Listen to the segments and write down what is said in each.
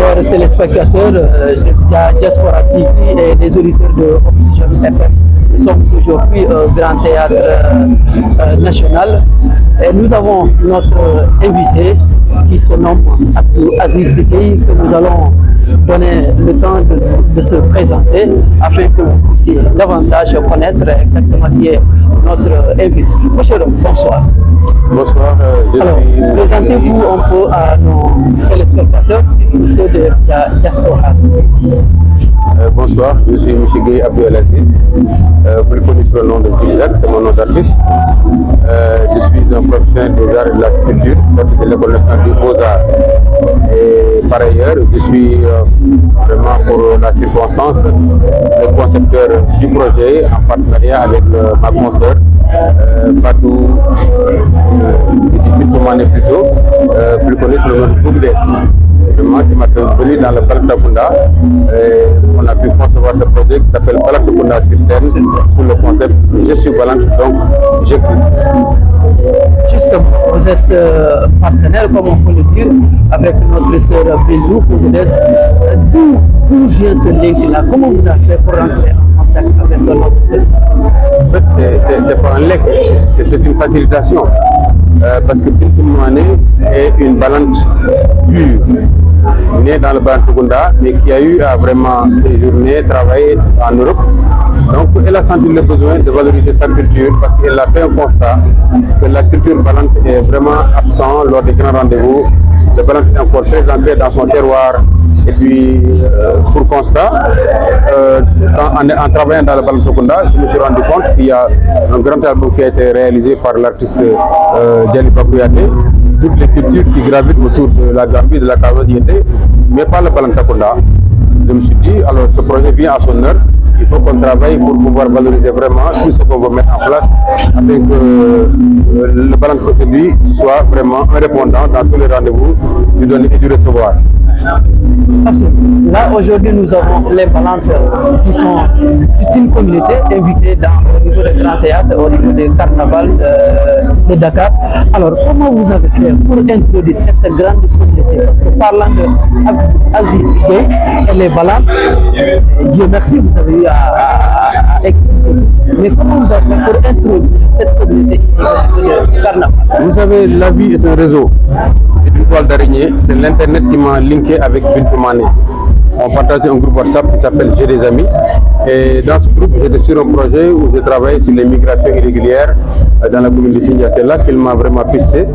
chers téléspectateurs de Diaspora TV et des auditeurs de Oxygène FM. Nous sommes aujourd'hui au Grand Théâtre National et nous avons notre invité qui se nomme Abdou Aziz Gueye, que nous allons donner le temps de se présenter afin que vous puissiez davantage connaître exactement qui est notre invité. Monsieur, bonsoir. Bonsoir, Alors, présentez-vous un peu à nos téléspectateurs, ceux de Diaspora. Bonsoir, je suis M. Gueye Abdou Aziz, plus connu sous le nom de Zigzag, c'est mon nom d'artiste. Je suis un professionnel des arts et de la sculpture, sorti de l'école nationale des beaux-arts. Et par ailleurs, je suis vraiment pour la circonstance le concepteur du projet en partenariat avec ma consoeur Fatou Bintoumane plutôt, plus connu sous le nom de Bougdes. Qui m'a fait venir dans le Balakunda. On a pu concevoir ce projet qui s'appelle Balakunda sur scène sous le concept je suis Balance, donc j'existe. Justement, vous êtes partenaire, comme on peut le dire, avec notre sœur Bindou Bougdes. D'où vient ce link-là? Comment vous avez fait pour rentrer en contact avec notre sœur? En fait, c'est pas un link, c'est une facilitation. Parce que Bintoumane est une balante pure, née dans le Balakunda, mais qui a eu à vraiment séjourner, travailler en Europe. Donc elle a senti le besoin de valoriser sa culture parce qu'elle a fait un constat que la culture balante est vraiment absente lors des grands rendez-vous. Le balante est encore très ancré dans son terroir. Et puis, pour constat, en travaillant dans le Balakunda, je me suis rendu compte qu'il y a un grand album qui a été réalisé par l'artiste Dialipa Kouyaté, toutes les cultures qui gravitent autour de la Gambie, de la Kawa-Diété, mais pas le Balakunda. Je me suis dit, alors ce projet vient à son heure, il faut qu'on travaille pour pouvoir valoriser vraiment tout ce qu'on va mettre en place afin que le Balakunda aujourd'hui soit vraiment un répondant dans tous les rendez-vous du donner et du recevoir. Absolument. Là, aujourd'hui, nous avons les Balantes qui sont toute une communauté invitée au niveau du Grand Théâtre, au niveau du Carnaval de Dakar. Alors, comment vous avez fait pour introduire cette grande communauté? Parce que parlant de Aziz Gueye et les Balantes, Dieu merci, vous avez eu à expliquer. Mais comment vous avez fait pour introduire cette communauté ici au niveau du Carnaval? Vous savez, la vie est un réseau. C'est une toile d'araignée, c'est l'internet qui m'a linké avec Bintoumane. On partage un groupe WhatsApp qui s'appelle J'ai des amis. Et dans ce groupe, j'étais sur un projet où je travaille sur les migrations irrégulières dans la commune de Sindia. C'est là qu'elle m'a vraiment pisté,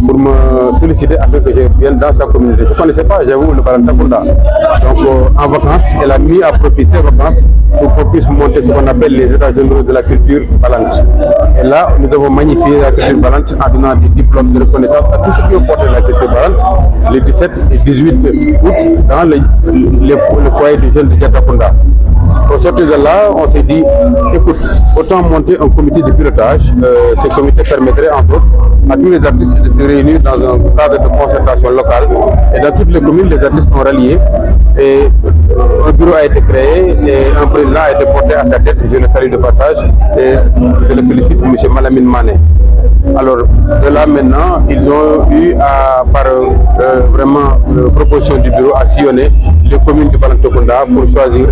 pour me solliciter afin que je vienne dans sa communauté. Je ne connaissais pas, j'avoue, le Balakunda. Donc en vacances, elle a mis à profiter ces vacances pour qu'on puisse monter ce qu'on appelle les états généraux de la culture balante. Et là, nous avons magnifié la culture balante en donnant des diplômes de reconnaissance à tous ceux qui ont porté la culture balante les 17 et 18 août dans le foyer des jeunes de Diatakunda. Au sortir de là, on s'est dit, écoute, autant monter un comité de pilotage. Ce comité permettrait entre autres à tous les artistes de se réunir dans un cadre de concertation locale. Et dans toutes les communes, les artistes ont rallié. Et un bureau a été créé et un président a été porté à sa tête. Je le salue de passage et je le félicite, M. Malamine Mané. Alors, de là maintenant, ils ont eu par vraiment proposition du bureau à sillonner les communes du Balakunda pour choisir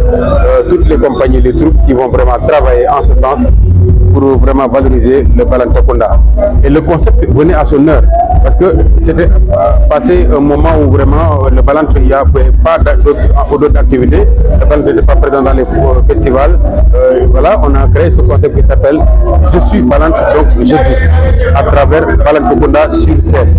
toutes les compagnies, les troupes qui vont vraiment travailler en ce sens pour vraiment valoriser le Balakunda. Et le concept venait à son heure parce que c'était passé un moment où vraiment le Balakunda, il n'y a pas d'autres activités, le Balakunda n'était pas présent dans les festivals. Voilà, on a créé ce concept qui s'appelle Je suis Balakunda, donc j'existe, à travers Balakunda sur scène.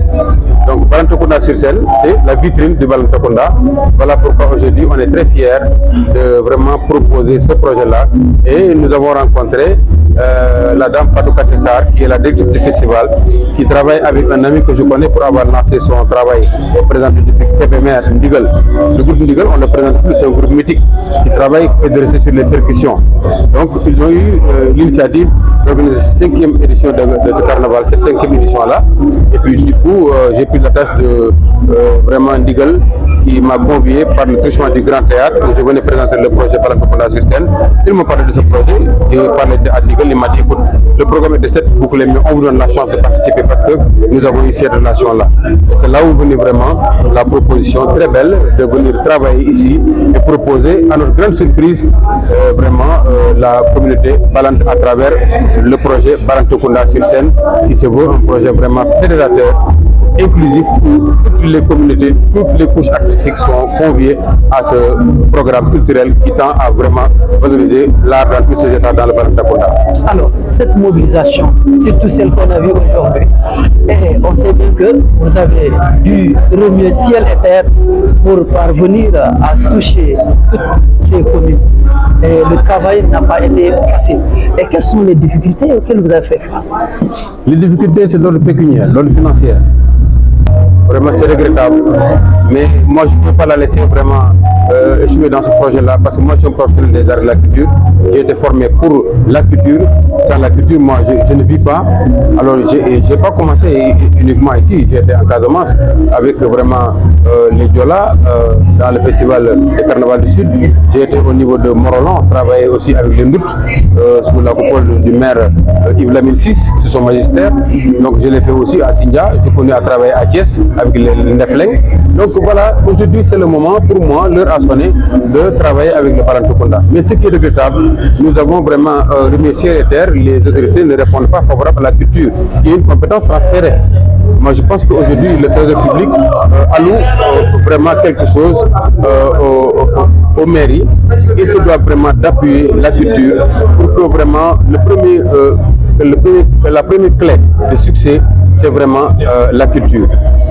Donc Balakunda sur scène, c'est la vitrine du Balakunda. Voilà pourquoi aujourd'hui on est très fiers de vraiment proposer ce projet-là. Et nous avons rencontré la dame Fatou Kassessar, qui est la directrice du festival, qui travaille avec un ami que je connais pour avoir lancé son travail et présenté depuis TPMR, Ndigal. Le groupe Ndigal, on le présente plus, c'est un groupe mythique qui travaille et dressé sur les percussions. Donc ils ont eu l'initiative d'organiser cette 5e édition de ce carnaval, cette 5e édition-là. Et puis du coup, j'ai pris la tâche de vraiment Ndigal qui m'a convié par le truchement du Grand Théâtre. Je venais présenter le projet Balantokonda sur scène. Il m'a parlé de ce projet. J'ai parlé à Nigel. Il m'a dit écoute, le programme est de 7 boucles, mais on vous donne la chance de participer parce que nous avons eu cette relation-là. Et c'est là où venait vraiment la proposition très belle de venir travailler ici et proposer, à notre grande surprise, vraiment la communauté Balant à travers le projet Balantokonda sur scène, qui se veut un projet vraiment fédérateur, inclusif, où toutes les communautés, toutes les couches artistiques sont conviées à ce programme culturel qui tend à vraiment valoriser l'art dans tous ses états dans le Balantokonda. Alors, cette mobilisation, surtout celle qu'on a vue aujourd'hui, et on sait bien que vous avez dû remuer ciel et terre pour parvenir à toucher toutes ces communes. Et le travail n'a pas été facile. Et quelles sont les difficultés auxquelles vous avez fait face? Les difficultés, c'est l'ordre pécuniaire, l'ordre financier. Vraiment, c'est regrettable. Mais moi, je ne peux pas la laisser vraiment échouer dans ce projet-là parce que moi, je suis un professionnel des arts et de la culture. J'ai été formé pour la culture. Sans la culture, moi, je ne vis pas. Alors, je n'ai pas commencé uniquement ici. J'ai été en Casamance avec vraiment les Diola dans le festival des Carnaval du Sud. J'ai été au niveau de Morolan, travaillé aussi avec les Ndout sous la coupole du maire Yves Lamine VI, c'est son magistère. Donc, je l'ai fait aussi à Sindia. Je connais à travailler à Thiès avec les Nefleng. Donc voilà, aujourd'hui c'est le moment pour moi, l'heure a sonné, de travailler avec le Balantokonda. Mais ce qui est regrettable, nous avons vraiment remis ciel et terre, les autorités ne répondent pas favorables à la culture, qui est une compétence transférée. Moi je pense qu'aujourd'hui le trésor public alloue vraiment quelque chose aux mairies et se doit vraiment d'appuyer la culture pour que vraiment la première clé de succès, c'est vraiment la culture.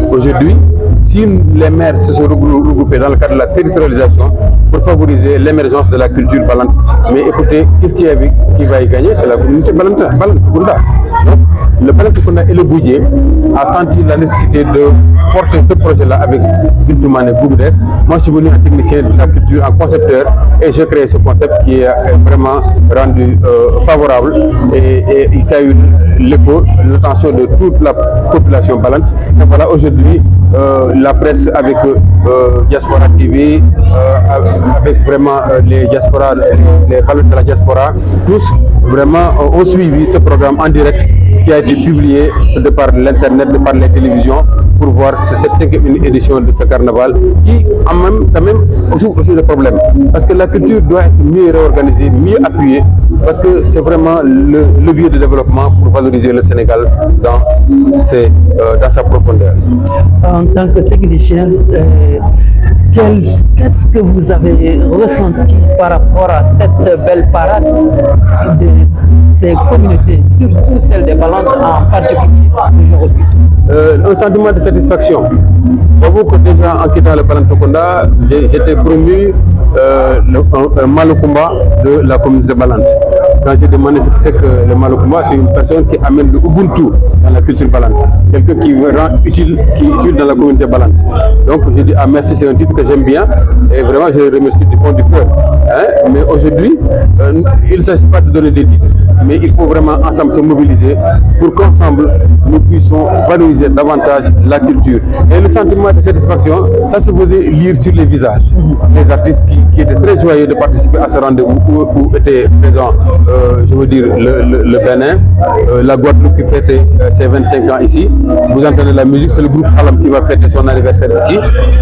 Aujourd'hui, si les maires se sont regroupés dans le cadre de la territorialisation pour favoriser l'émergence de la culture balante, mais écoutez, qu'est-ce qui va y gagner? C'est la communauté Balantokonda. Donc, le Balantokonda et le Boudié a senti la nécessité de porter ce projet-là avec Bintoumane Gougoudes. Moi, je suis venu en technicien de la culture, en concepteur, et j'ai créé ce concept qui est vraiment rendu favorable et qui a eu l'écho, l'attention de toute la population balante. Et voilà, aujourd'hui, la presse avec Diaspora TV, avec vraiment les diasporas, les balantes de la diaspora, tous vraiment ont suivi ce programme en direct qui a été publié de par l'internet, de par les télévisions, pour voir cette 5e édition de ce carnaval qui quand même aussi le problème. Parce que la culture doit être mieux réorganisée, mieux appuyée, parce que c'est vraiment le levier de développement pour valoriser le Sénégal dans sa profondeur. En tant que technicien, qu'est-ce que vous avez ressenti par rapport à cette belle parade de ces communautés, surtout celle des Balantes en particulier aujourd'hui? Un sentiment de satisfaction. J'avoue que déjà en quittant le Balantokonda, j'étais promu un Malokumba de la communauté de Balante. Quand j'ai demandé ce que c'est que le Malokumba, c'est une personne qui amène le Ubuntu dans la culture Balante. Quelqu'un qui rend utile, qui est utile dans la communauté Balante. Donc j'ai dit, ah merci, c'est un titre que j'aime bien et vraiment je le remercie du fond du cœur. Mais aujourd'hui, il ne s'agit pas de donner des titres, mais il faut vraiment ensemble se mobiliser pour qu'ensemble nous puissions valoriser davantage la culture. Et le sentiment de satisfaction, ça se faisait lire sur les visages. Les artistes qui étaient très joyeux de participer à ce rendez-vous où étaient présents, je veux dire, le Bénin, la Guadeloupe qui fêtait ses 25 ans ici. Vous entendez la musique, c'est le groupe Halam qui va fêter son anniversaire ici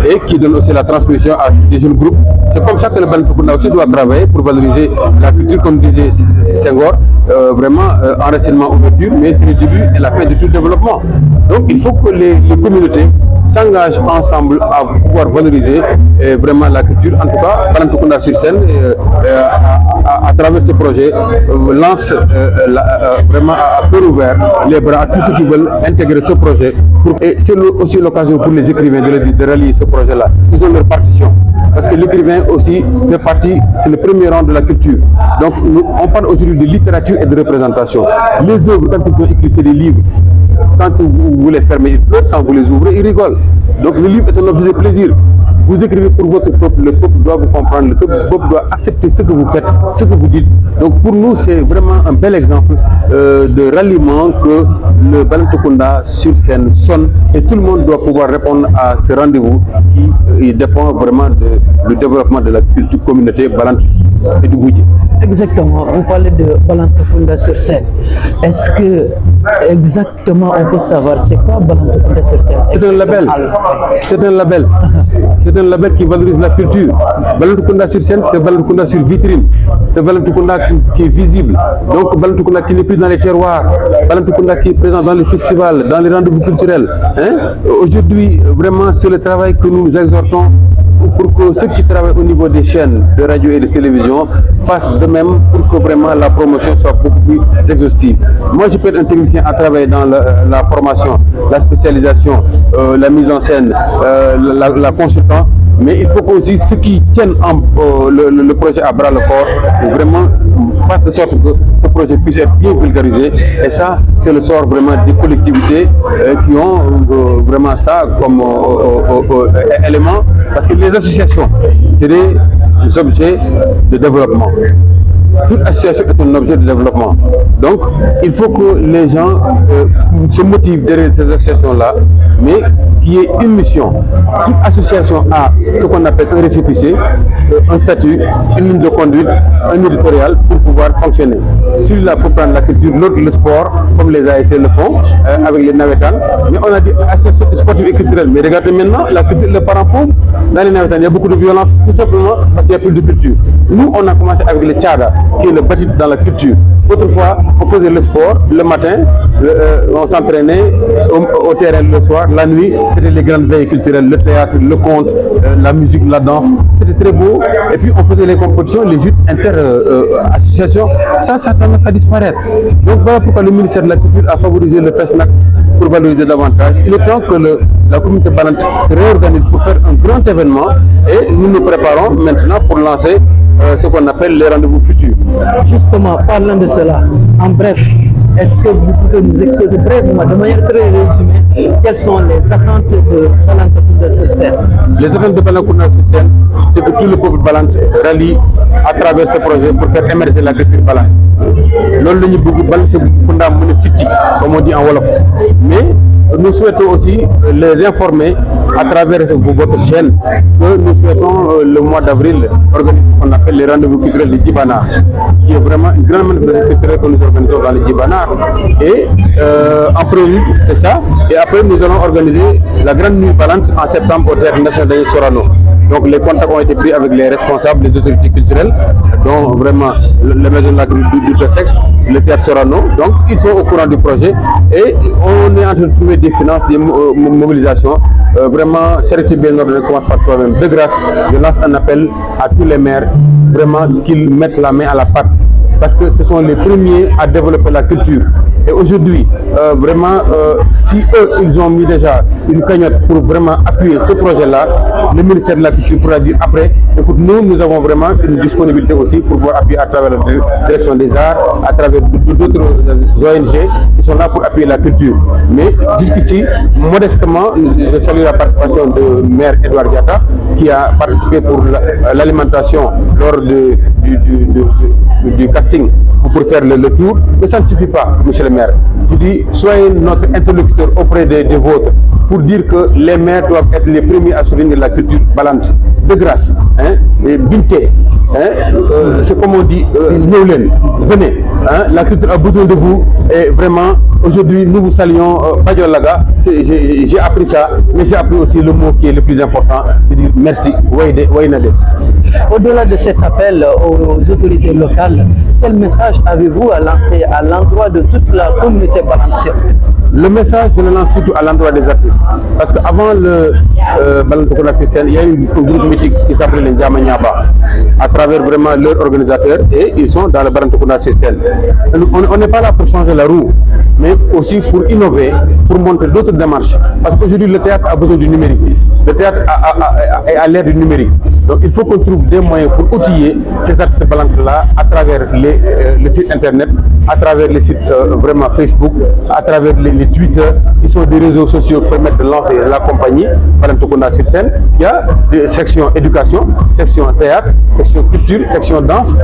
et qui donne aussi la transmission à des jeunes groupes. C'est comme ça que le Balantokonda aussi doit travailler pour valoriser la culture, comme disait Senghor, vraiment enracinement, ouverture, mais c'est le début et la fin de tout développement. Donc il faut que les communautés s'engagent ensemble à pouvoir valoriser vraiment la culture. En tout cas, Balantokonda sur scène, à travers ce projet, lance vraiment à cœur ouvert les bras à tous ceux qui veulent intégrer ce projet. Et c'est aussi l'occasion pour les écrivains de relier ce projet-là. Ils ont leur partition. Parce que l'écrivain aussi fait partie, c'est le premier rang de la culture. Donc on parle aujourd'hui de littérature et de représentation. Les œuvres, quand ils sont écrits, c'est des livres. Quand vous les fermez, ils pleurent. Quand vous les ouvrez, ils rigolent. Donc le livre est un objet de plaisir. Vous écrivez pour votre peuple, le peuple doit vous comprendre, le peuple doit accepter ce que vous faites, ce que vous dites. Donc pour nous, c'est vraiment un bel exemple de ralliement que le Balantokounda sur scène sonne, et tout le monde doit pouvoir répondre à ce rendez-vous qui dépend vraiment du développement de la culture communauté Balantou et du Boudié. Exactement, vous parlez de Balantokounda sur scène. Est-ce que exactement on peut savoir c'est quoi Balantokounda sur scène? C'est un label. C'est un label. C'est un label qui valorise la culture. Balantokounda sur scène, c'est Balantokounda sur vitrine. C'est Balantokounda qui est visible. Donc Balantokounda qui n'est plus dans les terroirs. Balantokounda qui est présent dans les festivals, dans les rendez-vous culturels. Aujourd'hui, vraiment, c'est le travail que nous exhortons pour que ceux qui travaillent au niveau des chaînes de radio et de télévision fassent de même pour que vraiment la promotion soit beaucoup plus exhaustive. Moi, je peux être un technicien à travailler dans la formation, la spécialisation, la mise en scène, la consultance, mais il faut aussi ceux qui tiennent le projet à bras le corps vraiment fassent de sorte que ce projet puisse être bien vulgarisé. Et ça, c'est le sort vraiment des collectivités qui ont vraiment ça comme élément, parce que les associations, c'est des objets de développement. Toute association est un objet de développement. Donc, il faut que les gens se motivent derrière ces associations-là, mais qu'il y ait une mission. Toute association a ce qu'on appelle un récépissé, un statut, une ligne de conduite, un éditorial pour pouvoir fonctionner. Celui-là pour prendre la culture, l'autre le sport, comme les ASC le font, avec les navetans. Mais on a dit association sportive et culturelle. Mais regardez maintenant, la culture, les parents pauvres, dans les navetans, il y a beaucoup de violence, tout simplement parce qu'il n'y a plus de culture. Nous, on a commencé avec le tchada, qui est le bâti dans la culture. Autrefois, on faisait le sport le matin, on s'entraînait au terrain le soir, la nuit, c'était les grandes veilles culturelles, le théâtre, le conte, la musique, la danse, c'était très beau. Et puis on faisait les compétitions, les joutes inter-associations, ça a tendance à disparaître. Donc voilà pourquoi le ministère de la Culture a favorisé le FESNAC pour valoriser davantage. Il est temps que la communauté Balantou se réorganise pour faire un grand événement, et nous nous préparons maintenant pour lancer ce qu'on appelle les rendez-vous futurs. Justement, parlant de cela, en bref, est-ce que vous pouvez nous exposer brièvement, de manière très résumée, quelles sont les attentes de Balantokounda sur scène? Les attentes de Balantokounda sur scène, c'est que tout le peuple Balantou rallie à travers ce projet pour faire émerger la culture Balantou. Loolu la ñu bëgg Balantokounda mën a fitti, comme on dit en wolof. Mais nous souhaitons aussi les informer à travers votre chaîne que nous souhaitons le mois d'avril organiser ce qu'on appelle les rendez-vous culturels de Djibana, qui est vraiment une grande manifestation culturelle que nous organisons dans les Djibana. Et en prélude, c'est ça. Et après, nous allons organiser la grande nuit Balantou en septembre au Théâtre National Daniel Sorano. Donc les contacts ont été pris avec les responsables, les autorités culturelles, dont vraiment la maison de la culture du Tessec, le Théâtre Sorano. Donc ils sont au courant du projet, et on est en train de trouver des finances, des mobilisations. Vraiment, charité bien ordonnée commence par soi-même. De grâce, je lance un appel à tous les maires, vraiment qu'ils mettent la main à la pâte, parce que ce sont les premiers à développer la culture. Et aujourd'hui, vraiment, si eux, ils ont mis déjà une cagnotte pour vraiment appuyer ce projet-là, le ministère de la Culture pourra dire après, écoute, nous avons vraiment une disponibilité aussi pour pouvoir appuyer à travers la direction des arts, à travers d'autres ONG qui sont là pour appuyer la culture. Mais jusqu'ici, modestement, je salue la participation de maire Edouard Diatta, qui a participé pour l'alimentation lors du casting pour faire le tour. Mais ça ne suffit pas, monsieur le maire. Je dis, soyez notre interlocuteur auprès des vôtres pour dire que les maires doivent être les premiers à soutenir la culture Balantou. De grâce, et Binté, c'est comme on dit, venez, la culture a besoin de vous, et vraiment, aujourd'hui, nous vous saluons, Badiolaga, j'ai appris ça, mais j'ai appris aussi le mot qui est le plus important, c'est dire merci, Wainade. Au-delà de cet appel aux autorités locales, quel message avez-vous à lancer à l'endroit de toute la communauté balantoune? Le message, je le lance surtout à l'endroit des artistes. Parce qu'avant le Balantokounda sur scène, il y a eu un groupe mythique qui s'appelait les Ndiamanyaba, à travers vraiment leurs organisateurs, et ils sont dans le Balantokounda sur scène. On n'est pas là pour changer la roue. mais aussi pour innover, pour montrer d'autres démarches. Parce qu'aujourd'hui, le théâtre a besoin du numérique. Le théâtre est à l'ère du numérique. Donc, il faut qu'on trouve des moyens pour outiller ces artistes balantes-là à travers les sites internet, à travers les sites vraiment Facebook, à travers les Twitter. Ils sont des réseaux sociaux qui permettent de lancer la compagnie Balantokunda sur scène. Il y a des sections éducation, section théâtre, section culture, section danse,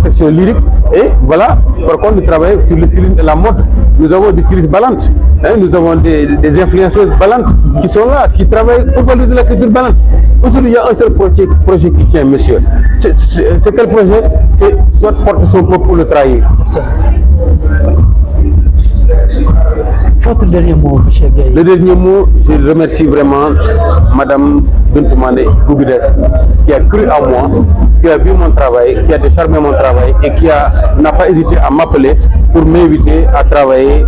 section lyrique. Et voilà, par contre, nous travaillons sur le stylisme et la mode. Nous avons des stylistes balantes, nous avons des influenceuses balantes qui sont là, qui travaillent pour valoriser la culture balante. Aujourd'hui, il y a un seul projet qui tient, monsieur. C'est quel projet? C'est soit porter son peuple ou le trahir. Votre dernier mot, M. Gaye. Le dernier mot, je remercie vraiment Madame Bintoumane Goubides qui a cru à moi, qui a vu mon travail, qui a décharmé mon travail et qui n'a pas hésité à m'appeler pour m'inviter à travailler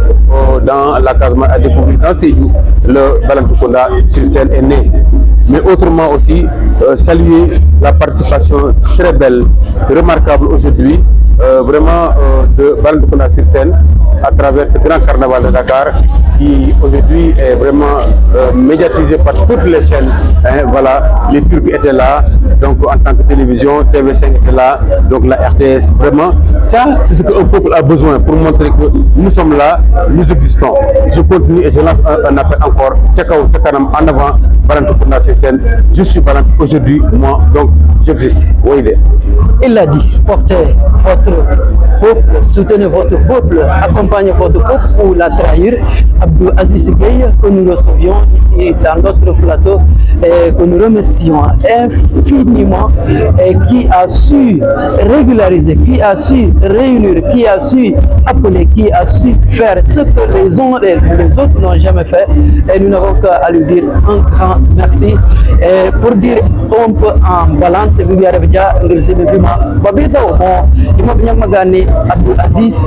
dans la Casamance, à découvrir dans Sédhiou le Balantokunda sur scène est né. Mais autrement aussi, saluer la participation très belle, remarquable aujourd'hui, vraiment de Balantokunda sur scène à travers ce grand carnaval de Dakar qui aujourd'hui est vraiment médiatisé par toutes les chaînes. Voilà, les Turcs étaient là, donc en tant que télévision, TV5 était là, donc la RTS. Vraiment, ça c'est ce qu'un peuple a besoin pour montrer que nous sommes là, nous existons. Je continue et je lance un appel encore. En avant, Balantokunda sur scène. Je suis Balant aujourd'hui, moi, donc j'existe. Oui, il a dit, portez votre peuple, soutenez votre peuple, accompagnez votre peuple pour la trahir. Abdou Aziz Gaye, que nous recevions ici dans notre plateau, et que nous remercions infiniment, et qui a su régulariser, qui a su réunir, qui a su appeler, qui a su faire ce que les uns et les autres n'ont jamais fait. Et nous n'avons qu'à lui dire un grand merci. Et pour dire un peu en balance, Bibi Arabia, Babita, Magani, Abdou Aziz,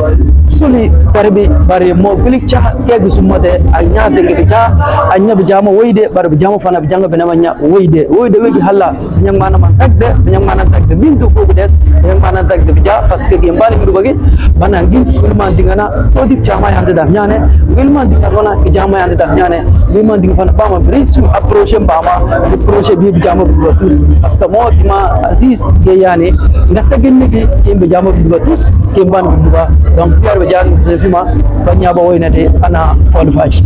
Suli Tarbi, Bari Mobilicha, Kegusumade, Anya de Gita, Anya Bijama, Wade, Barbijama Fana Bijanga Benamanya, Wade, Wade Hala, Young Man Tag the Young Man Tag the Bintu Kogudes, Young Man Tag the Bija, Paske Gimbali Mubagi, Banangin, Wilman Dingana, Todi Chama and the Damiane, Wilman Dingarona, Bijama and the Damiane, Wilman Dinganapama brings you approach Bama, the Proche Bijama Butus, Askamotima, Aziz Gayani, Natagin Miki, Bijama Butus, Kimban Buba, donc Pierre Badian Zefima, Banyaba Oinade, Anna Folfach.